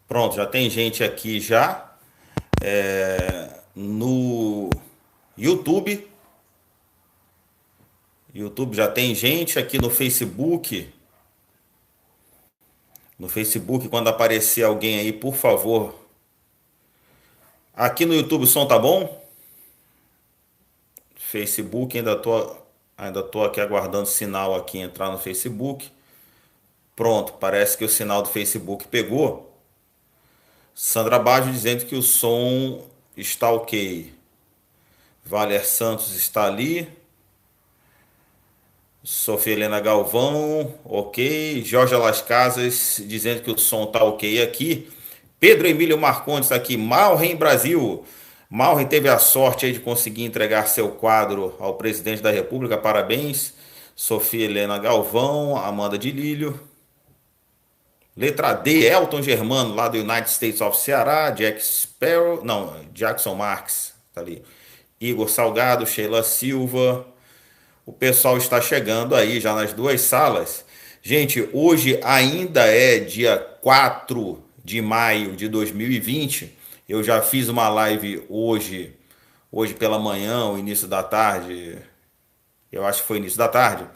Pronto, já tem gente aqui já no YouTube. YouTube já tem gente aqui no Facebook. No Facebook, quando aparecer alguém aí, por favor. Aqui no YouTube o som tá bom? Facebook, ainda tô aqui aguardando o sinal aqui entrar no Facebook. Pronto, parece que o sinal do Facebook pegou. Sandra Baggio dizendo que o som está ok. Valer Santos está ali. Sofia Helena Galvão, ok. Jorge Las Casas dizendo que o som tá ok aqui. Pedro Emílio Marcondes está aqui. Malren Brasil. Malren teve a sorte aí de conseguir entregar seu quadro ao presidente da República. Parabéns. Sofia Helena Galvão, Amanda de Lílio. Letra D, Elton Germano, lá do United States of Ceará. Jack Sparrow, não, Jackson Marques, tá ali. Igor Salgado, Sheila Silva. O pessoal está chegando aí já nas duas salas. Gente, hoje ainda é dia 4 de maio de 2020. Eu já fiz uma live hoje pela manhã, o início da tarde. Eu acho que foi início da tarde.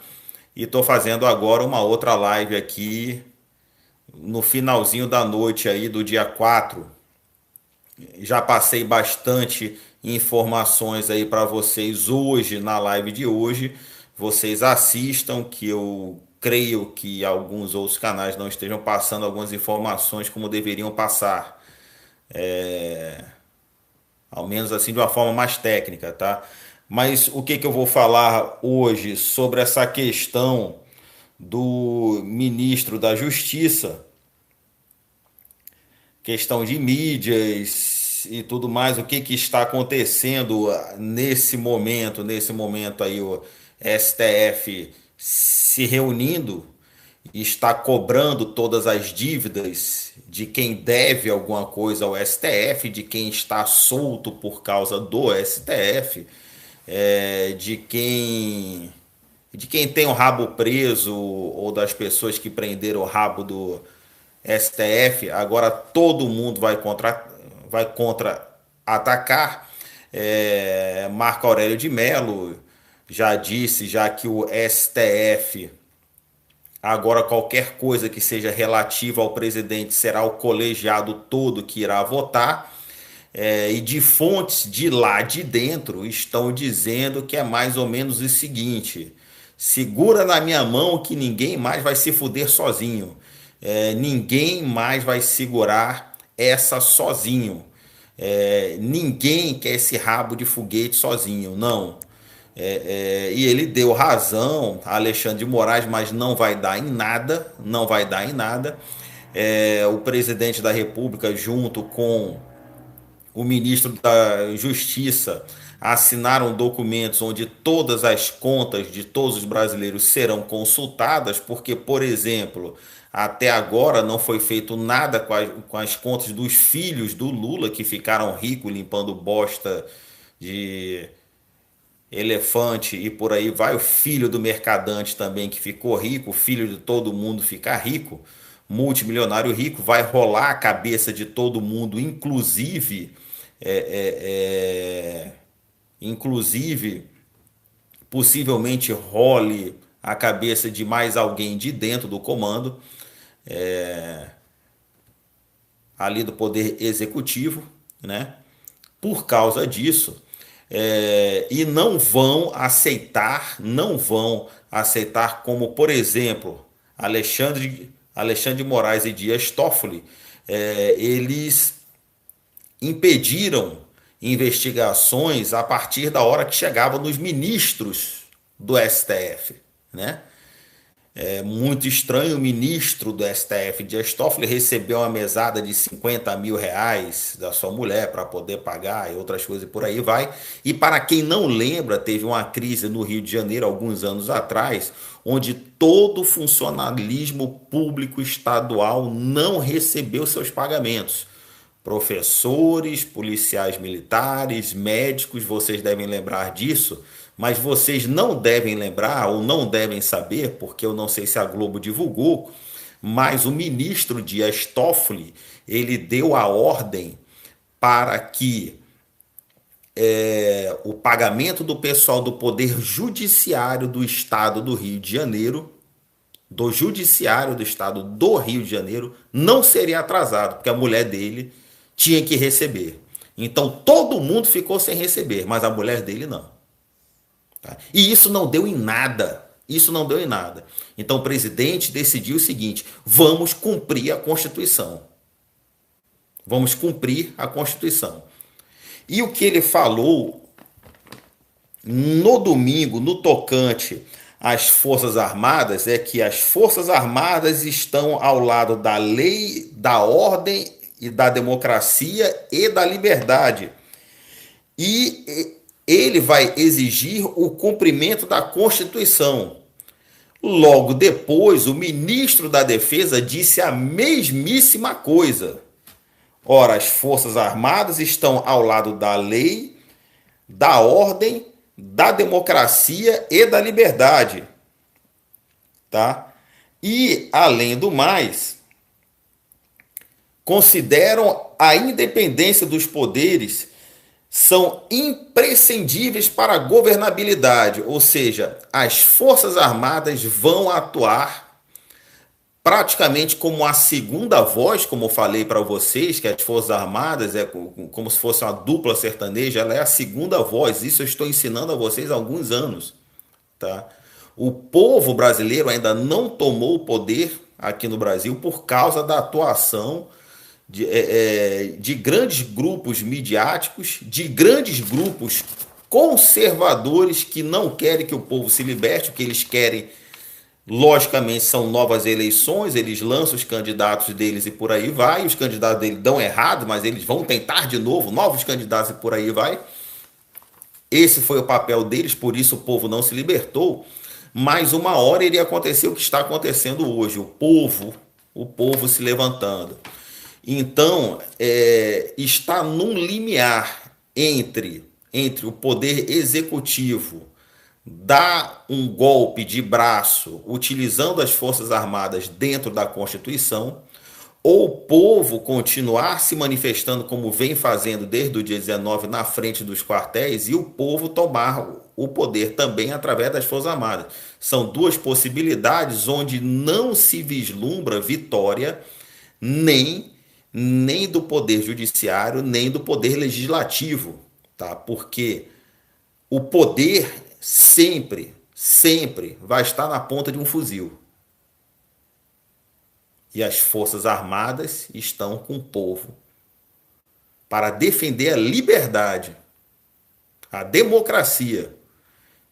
E estou fazendo agora uma outra live aqui no finalzinho da noite aí do dia 4. Já passei bastante informações aí para vocês hoje na live de hoje. Vocês assistam, que eu creio que alguns outros canais não estejam passando algumas informações como deveriam passar, ao menos assim de uma forma mais técnica, tá? Mas o que que eu vou falar hoje sobre essa questão do ministro da Justiça, questão de mídias e tudo mais, o que que está acontecendo nesse momento aí o STF se reunindo e está cobrando todas as dívidas de quem deve alguma coisa ao STF, de quem está solto por causa do STF, de quem tem o rabo preso ou das pessoas que prenderam o rabo do STF. Agora todo mundo vai contra atacar. Marco Aurélio de Mello já disse já que o STF, agora qualquer coisa que seja relativa ao presidente será o colegiado todo que irá votar. E de fontes de lá de dentro estão dizendo que é mais ou menos o seguinte: segura na minha mão que ninguém mais vai se fuder sozinho. Ninguém mais vai segurar essa sozinho. Ninguém quer esse rabo de foguete sozinho, não. E ele deu razão a Alexandre de Moraes, mas não vai dar em nada, não vai dar em nada. O presidente da República, junto com o ministro da Justiça, assinaram documentos onde todas as contas de todos os brasileiros serão consultadas, porque, por exemplo, até agora não foi feito nada com as contas dos filhos do Lula, que ficaram ricos limpando bosta de elefante e por aí vai. O filho do mercadante também que ficou rico, o filho de todo mundo ficar rico, multimilionário rico, vai rolar a cabeça de todo mundo, inclusive, possivelmente role a cabeça de mais alguém de dentro do comando, ali do poder executivo, né? Por causa disso, e não vão aceitar como, por exemplo, Alexandre de Moraes e Dias Toffoli, eles impediram investigações a partir da hora que chegavam nos ministros do STF, né? É muito estranho. O ministro do STF, Dias Toffoli, recebeu uma mesada de R$ 50.000 da sua mulher para poder pagar e outras coisas por aí vai. E para quem não lembra, teve uma crise no Rio de Janeiro alguns anos atrás, onde todo o funcionalismo público estadual não recebeu seus pagamentos. Professores, policiais militares, médicos, vocês devem lembrar disso, mas vocês não devem lembrar ou não devem saber, porque eu não sei se a Globo divulgou, mas o ministro Dias Toffoli, ele deu a ordem para que o pagamento do pessoal do Poder Judiciário do Estado do Rio de Janeiro, do Judiciário do Estado do Rio de Janeiro, não seria atrasado, porque a mulher dele tinha que receber. Então todo mundo ficou sem receber, mas a mulher dele não. Tá? E isso não deu em nada. Isso não deu em nada. Então o presidente decidiu o seguinte: vamos cumprir a Constituição. Vamos cumprir a Constituição. E o que ele falou no domingo, no tocante às Forças Armadas, é que as Forças Armadas estão ao lado da lei, da ordem e da democracia e da liberdade. E ele vai exigir o cumprimento da Constituição. Logo depois, o ministro da Defesa disse a mesmíssima coisa. Ora, as Forças Armadas estão ao lado da lei, da ordem, da democracia e da liberdade. Tá? E, além do mais, consideram a independência dos poderes são imprescindíveis para a governabilidade, ou seja, as Forças Armadas vão atuar praticamente como a segunda voz, como eu falei para vocês, que as Forças Armadas é como se fosse uma dupla sertaneja, ela é a segunda voz, isso eu estou ensinando a vocês há alguns anos. Tá? O povo brasileiro ainda não tomou o poder aqui no Brasil por causa da atuação de grandes grupos midiáticos, de grandes grupos conservadores que não querem que o povo se liberte, o que eles querem, logicamente, são novas eleições, eles lançam os candidatos deles e por aí vai, os candidatos deles dão errado, mas eles vão tentar de novo, novos candidatos e por aí vai. Esse foi o papel deles, por isso o povo não se libertou, mas uma hora iria acontecer o que está acontecendo hoje, o povo se levantando. Então, está num limiar entre o poder executivo dar um golpe de braço utilizando as Forças Armadas dentro da Constituição, ou o povo continuar se manifestando como vem fazendo desde o dia 19 na frente dos quartéis e o povo tomar o poder também através das Forças Armadas. São duas possibilidades onde não se vislumbra vitória nem do poder judiciário, nem do poder legislativo, tá? Porque o poder sempre vai estar na ponta de um fuzil. E as Forças Armadas estão com o povo para defender a liberdade, a democracia.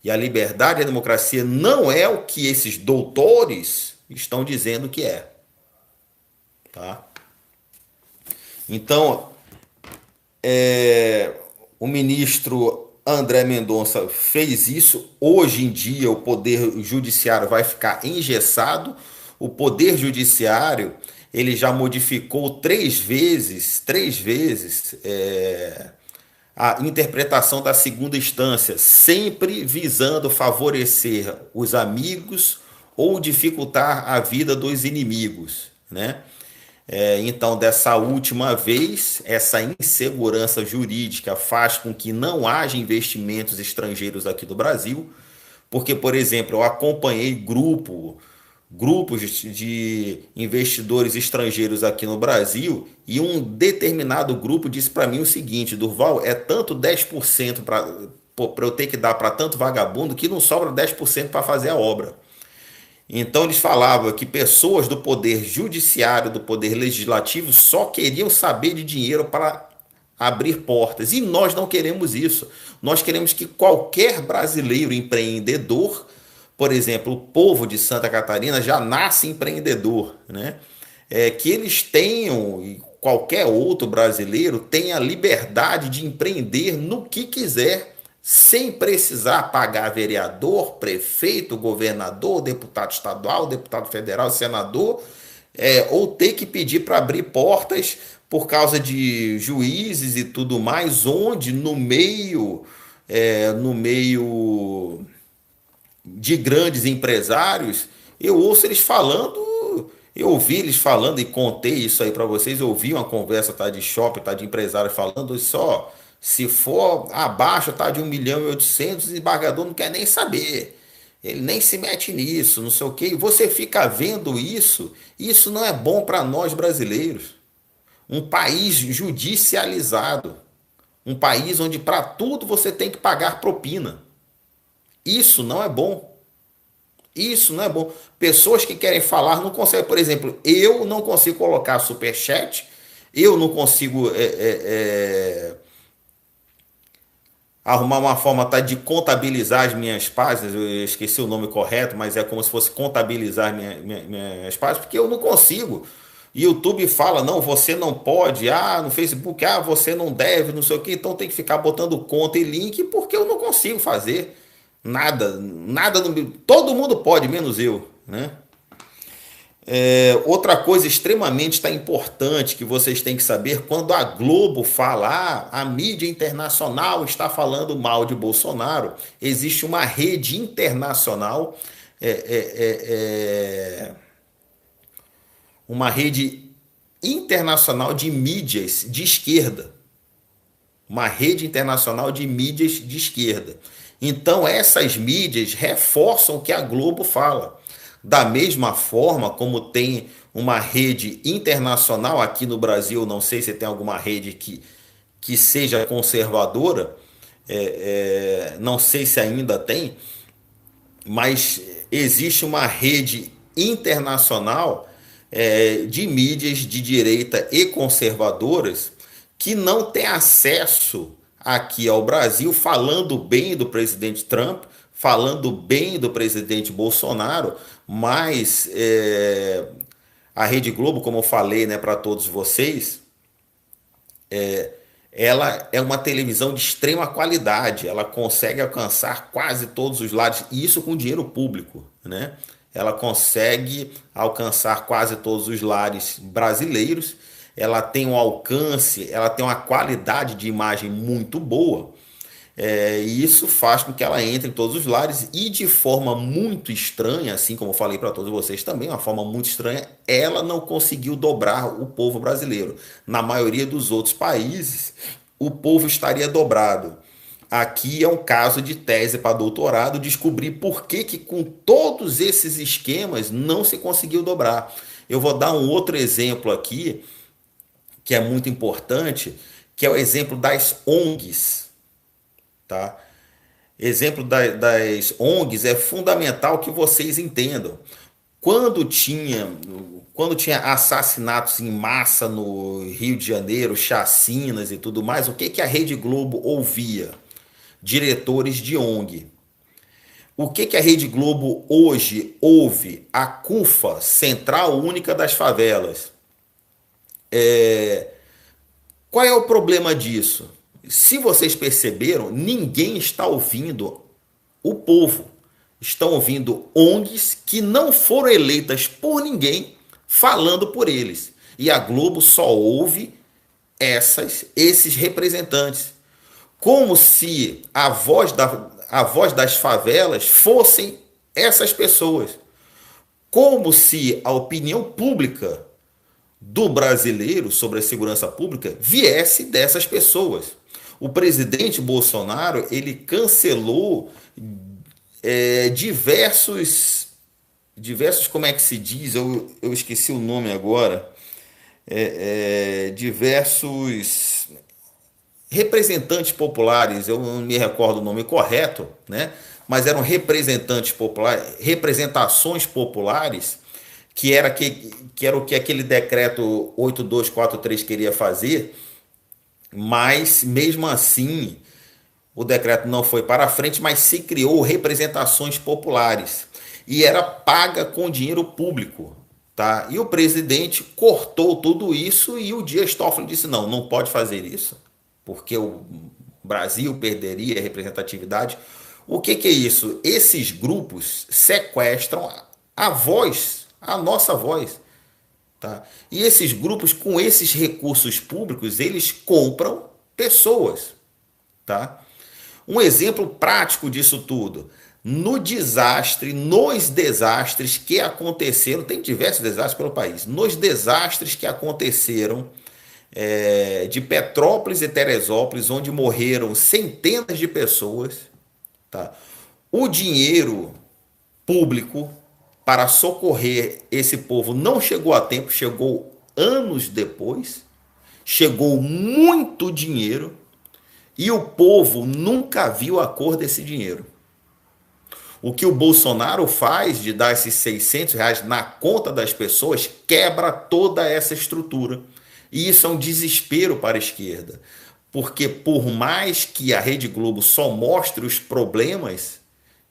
E a liberdade e a democracia não é o que esses doutores estão dizendo que é. Tá? Então, o ministro André Mendonça fez isso. Hoje em dia, o Poder Judiciário vai ficar engessado. O Poder Judiciário ele já modificou três vezes a interpretação da segunda instância, sempre visando favorecer os amigos ou dificultar a vida dos inimigos, né? Então, dessa última vez, essa insegurança jurídica faz com que não haja investimentos estrangeiros aqui do Brasil, porque, por exemplo, eu acompanhei grupos de investidores estrangeiros aqui no Brasil e um determinado grupo disse para mim o seguinte: Durval, é tanto 10% para eu ter que dar para tanto vagabundo que não sobra 10% para fazer a obra. Então eles falavam que pessoas do poder judiciário, do poder legislativo, só queriam saber de dinheiro para abrir portas. E nós não queremos isso. Nós queremos que qualquer brasileiro empreendedor, por exemplo, o povo de Santa Catarina já nasce empreendedor, né? Que eles tenham, e qualquer outro brasileiro tenha a liberdade de empreender no que quiser, sem precisar pagar vereador, prefeito, governador, deputado estadual, deputado federal, senador, ou ter que pedir para abrir portas por causa de juízes e tudo mais, onde no meio de grandes empresários, eu ouço eles falando Eu ouvi eles falando e contei isso aí para vocês. Eu ouvi uma conversa, tá, de shopping, tá, de empresário falando só. Se for abaixo, tá, de 1.800.000, o desembargador não quer nem saber. Ele nem se mete nisso, não sei o quê. E você fica vendo isso. Isso não é bom para nós brasileiros. Um país judicializado. Um país onde para tudo você tem que pagar propina. Isso não é bom. Isso não é bom. Pessoas que querem falar não conseguem. Por exemplo, eu não consigo colocar superchat, eu não consigo arrumar uma forma, tá, de contabilizar as minhas páginas. Eu esqueci o nome correto, mas é como se fosse contabilizar minhas páginas, porque eu não consigo. YouTube fala, não, você não pode. Ah, no Facebook, ah, você não deve, não sei o que. Então tem que ficar botando conta e link, porque eu não consigo fazer nada. Nada. Todo mundo pode, menos eu, né? Outra coisa extremamente importante que vocês têm que saber, quando a Globo fala, a mídia internacional está falando mal de Bolsonaro, existe uma rede internacional, é, é, é, uma rede internacional de mídias de esquerda. Uma rede internacional de mídias de esquerda. Então, essas mídias reforçam o que a Globo fala. Da mesma forma como tem uma rede internacional aqui no Brasil, não sei se tem alguma rede que seja conservadora, não sei se ainda tem, mas existe uma rede internacional de mídias de direita e conservadoras que não tem acesso aqui ao Brasil, falando bem do presidente Trump, falando bem do presidente Bolsonaro, mas a Rede Globo, como eu falei, né, para todos vocês, ela é uma televisão de extrema qualidade, ela consegue alcançar quase todos os lados, e isso com dinheiro público, né? Ela consegue alcançar quase todos os lares brasileiros, ela tem um alcance, ela tem uma qualidade de imagem muito boa, e isso faz com que ela entre em todos os lares e de forma muito estranha, assim como eu falei para todos vocês também, uma forma muito estranha, ela não conseguiu dobrar o povo brasileiro. Na maioria dos outros países, o povo estaria dobrado. Aqui é um caso de tese para doutorado, descobrir por que com todos esses esquemas não se conseguiu dobrar. Eu vou dar um outro exemplo aqui, que é muito importante, que é o exemplo das ONGs. Tá? Exemplo das ONGs é fundamental que vocês entendam. Quando tinha, quando tinha assassinatos em massa no Rio de Janeiro, chacinas e tudo mais, o que, que a Rede Globo ouvia? Diretores de ONG. O que, que a Rede Globo hoje ouve? A CUFA, Central Única das Favelas. Qual é o problema disso? Se vocês perceberam, ninguém está ouvindo o povo. Estão ouvindo ONGs que não foram eleitas por ninguém falando por eles. E a Globo só ouve esses representantes. Como se a voz das favelas fossem essas pessoas. Como se a opinião pública do brasileiro sobre a segurança pública viesse dessas pessoas. O presidente Bolsonaro, ele cancelou diversos, como é que se diz? Eu esqueci o nome agora. Diversos representantes populares, eu não me recordo o nome correto, né? Mas eram representantes populares, representações populares, que era o que aquele decreto 8243 queria fazer, mas mesmo assim o decreto não foi para frente, mas se criou representações populares e era paga com dinheiro público, tá? E o presidente cortou tudo isso e o Dias Toffoli disse não, não pode fazer isso, porque o Brasil perderia a representatividade. O que é isso? Esses grupos sequestram a voz, a nossa voz. Tá? E esses grupos, com esses recursos públicos, eles compram pessoas. Tá? Um exemplo prático disso tudo. no desastre, nos desastres que aconteceram, tem diversos desastres pelo país, nos desastres que aconteceram de Petrópolis e Teresópolis, onde morreram centenas de pessoas, tá? O dinheiro público para socorrer esse povo não chegou a tempo, chegou anos depois, chegou muito dinheiro e o povo nunca viu a cor desse dinheiro. O que o Bolsonaro faz de dar esses R$ 600 na conta das pessoas quebra toda essa estrutura. E isso é um desespero para a esquerda. Porque por mais que a Rede Globo só mostre os problemas,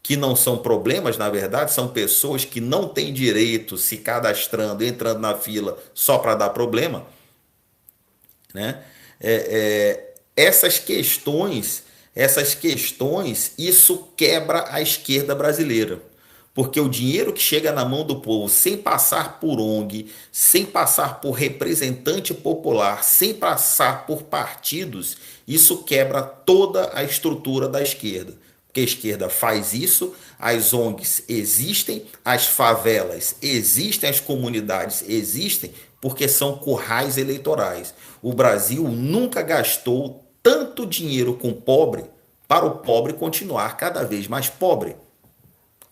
que não são problemas, na verdade, são pessoas que não têm direito se cadastrando, entrando na fila só para dar problema, né? Essas questões, isso quebra a esquerda brasileira. Porque o dinheiro que chega na mão do povo sem passar por ONG, sem passar por representante popular, sem passar por partidos, isso quebra toda a estrutura da esquerda. Porque a esquerda faz isso, as ONGs existem, as favelas existem, as comunidades existem, porque são currais eleitorais. O Brasil nunca gastou tanto dinheiro com o pobre para o pobre continuar cada vez mais pobre.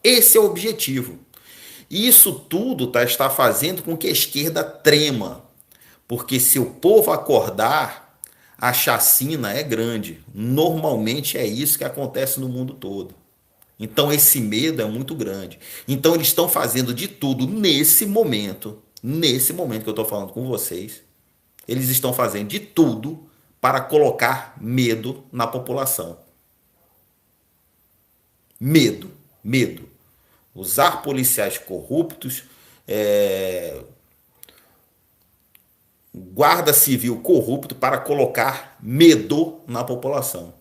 Esse é o objetivo. E isso tudo está fazendo com que a esquerda trema. Porque se o povo acordar, a chacina é grande. Normalmente é isso que acontece no mundo todo. Então esse medo é muito grande. Então eles estão fazendo de tudo nesse momento que eu estou falando com vocês, eles estão fazendo de tudo para colocar medo na população. Medo, medo. Usar policiais corruptos, guarda civil corrupto para colocar medo na população.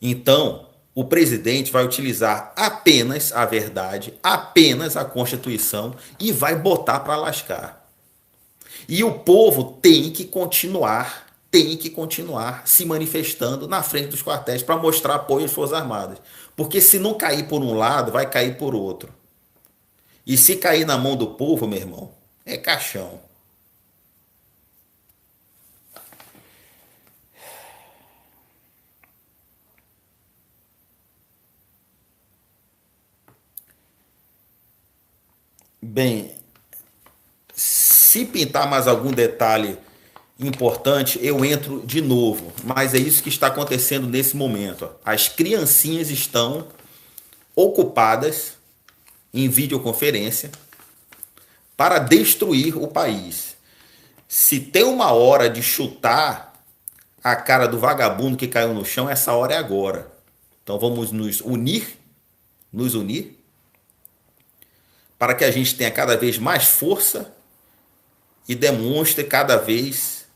Então, o presidente vai utilizar apenas a verdade, apenas a Constituição e vai botar para lascar. E o povo tem que continuar se manifestando na frente dos quartéis para mostrar apoio às Forças Armadas. Porque se não cair por um lado, vai cair por outro. E se cair na mão do povo, meu irmão, é caixão. Bem, se pintar mais algum detalhe importante, eu entro de novo. Mas é isso que está acontecendo nesse momento. As criancinhas estão ocupadas em videoconferência para destruir o país. Se tem uma hora de chutar a cara do vagabundo que caiu no chão, essa hora é agora. Então vamos nos unir, para que a gente tenha cada vez mais força e demonstre cada vez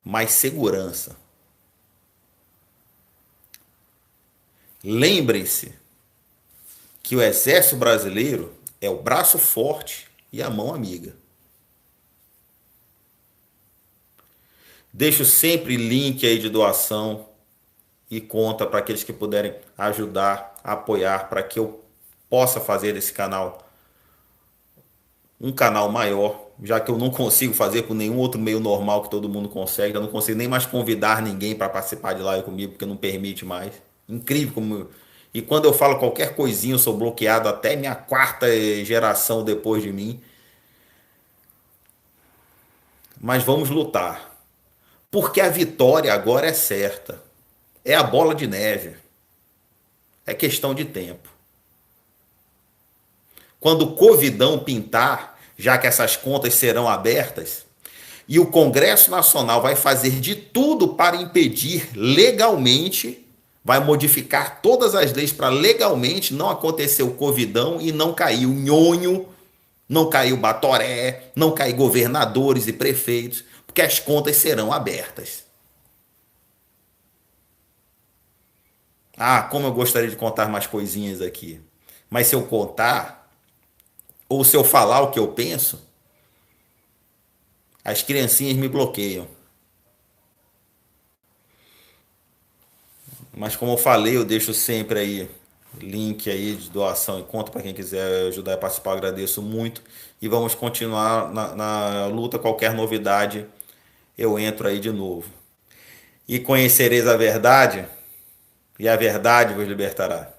mais segurança. Lembrem-se que o Exército Brasileiro é o braço forte e a mão amiga. Deixo sempre link aí de doação e conta para aqueles que puderem ajudar, apoiar, para que eu possa fazer desse canal um canal maior, já que eu não consigo fazer por nenhum outro meio normal que todo mundo consegue. Eu não consigo nem mais convidar ninguém para participar de live comigo, porque não permite mais. Incrível como... E quando eu falo qualquer coisinha, eu sou bloqueado até minha quarta geração depois de mim. Mas vamos lutar. Porque a vitória agora é certa. É a bola de neve. É questão de tempo. Quando o Covidão pintar, já que essas contas serão abertas, e o Congresso Nacional vai fazer de tudo para impedir legalmente, vai modificar todas as leis para legalmente não acontecer o Covidão e não cair o nhonho, não cair o Batoré, não cair governadores e prefeitos, porque as contas serão abertas. Ah, como eu gostaria de contar mais coisinhas aqui. Mas se eu contar, ou se eu falar o que eu penso, as criancinhas me bloqueiam. Mas como eu falei, eu deixo sempre aí link aí de doação e conta para quem quiser ajudar a participar, eu agradeço muito. E vamos continuar na luta, qualquer novidade eu entro aí de novo. E conhecereis a verdade, e a verdade vos libertará.